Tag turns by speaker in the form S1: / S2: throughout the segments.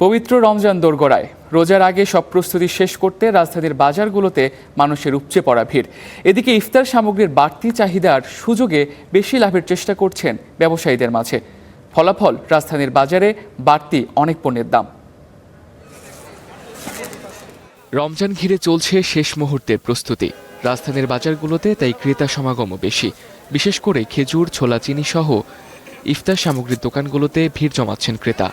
S1: পবিত্র রমজান দোরগোড়ায় রোজার আগে সব প্রস্তুতি শেষ করতে রাজধানীর বাজারগুলোতে মানুষের উপচে পড়া ভিড়। এদিকে ইফতার সামগ্রীর বাড়তি চাহিদার সুযোগে বেশি লাভের চেষ্টা করছেন ব্যবসায়ীদের মাঝে। ফলাফল, রাজধানীর বাজারে বাড়তি অনেক পণ্যের দাম। রমজান ঘিরে চলছে শেষ মুহূর্তের প্রস্তুতি। রাজধানীর বাজারগুলোতে তাই ক্রেতা সমাগমও বেশি। বিশেষ করে খেজুর, ছোলা, চিনি সহ ইফতার সামগ্রীর দোকানগুলোতে ভিড় জমাচ্ছেন ক্রেতা।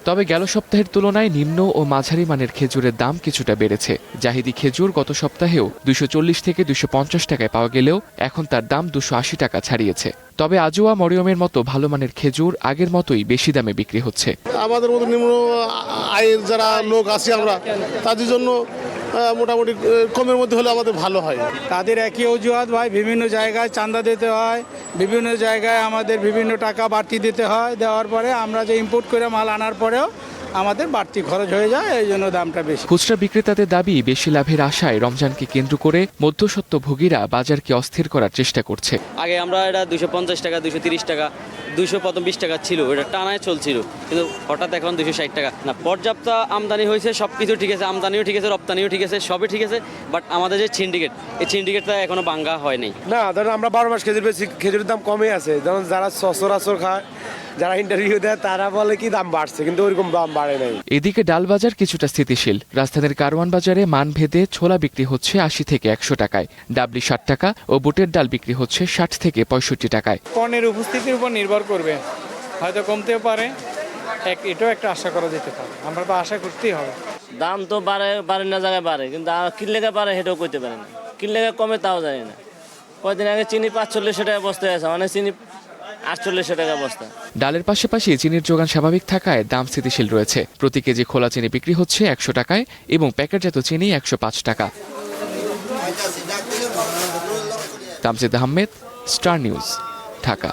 S1: তবে গেল সপ্তাহের তুলনায় নিম্ন ও মাঝারি মানের খেজুরের দাম কিছুটা বেড়েছে। জাহিদি খেজুর গত সপ্তাহেও 240 থেকে 250 টাকায় পাওয়া গেলেও এখন তার দাম 280 টাকা ছাড়িয়েছে। তবে আজোয়া, মরিয়মের মতো ভালো মানের খেজুর আগের মতোই বেশি দামে বিক্রি হচ্ছে।
S2: আমাদের মতো নিম্ন আয়ের যারা লোক আছি আমরা, তাদের জন্য মোটামুটি কমের মধ্যে হলে আমাদের ভালো হয়।
S3: তাদের একই অজুহাত ভাই, বিভিন্ন জায়গায় চাঁদা দিতে হয়, বিভিন্ন জায়গায় আমাদের বিভিন্ন টাকা বাড়তি দিতে হয়। দেওয়ার পরে আমরা যে ইম্পোর্ট করে মাল আনার পরেও আমাদের বাড়তি খরচ হয়ে যায়, এই জন্য দামটা বেশি।
S1: খুচরা বিক্রেতাদের দাবি, বেশি লাভের আশায় রমজানকে কেন্দ্র করে মধ্যস্বত্বভোগীরা বাজারকে অস্থির করার চেষ্টা করছে।
S4: আগে আমরা এটা 250 টাকা, 230 টাকা, 220 টাকা ছিল, এটা টানায় চলছিল, কিন্তু হঠাৎ এখন 260 টাকা। না, পর্যাপ্ত আমদানি হয়েছে, সব কিছু ঠিক আছে, আমদানিও ঠিক আছে, রপ্তানিও ঠিক আছে, সবই ঠিক আছে, বাট আমাদের যে সিন্ডিকেট, এই সিন্ডিকেটটা এখনো ভাঙ্গা হয়নি।
S5: না, ধরুন আমরা 12 মাস খেজুর বেশি, খেজুরের দাম কমে আছে। যেমন যারা সচরাচর খায়, যারা ইন্টারভিউ দেয়, তারা বলে কি দাম বাড়ছে, কিন্তু ওইরকম দাম বাড়ে নাই।
S1: এদিকে ডাল বাজার কিছুটা স্থিতিশীল। রাজধানীর কারওয়ান বাজারে মানভেদে ছোলা বিক্রি হচ্ছে 80 থেকে 100 টাকায়, ডাবলি 60 টাকা ও বুটের ডাল বিক্রি হচ্ছে 60 থেকে 65 টাকায়।
S3: পণ্যের উপস্থিতির উপর নির্ভর করবে, হয়তো কমতেও পারে, এটাও একটা আশা করা যেতে পারে। আমরা তো আশা করতেই হবে।
S6: দাম তো বাড়ে না জায়গায় বাড়ে, কিন্তু কিনলে পারে সেটাও করতে পারে না, কিনলে কমে তাও জানি না। কয়েকদিন আগে চিনি 45 টাকা বস্তায় আছে, মানে চিনি 48 টাকা বস্তা।
S1: ডালের পাশাপাশি চিনির যোগান স্বাভাবিক থাকায় দাম স্থিতিশীল রয়েছে। প্রতি কেজি খোলা চিনি বিক্রি হচ্ছে 100 টাকায় এবং প্যাকেটজাত চিনি 105 টাকা। Tamjid Ahmed, star news, Dhaka.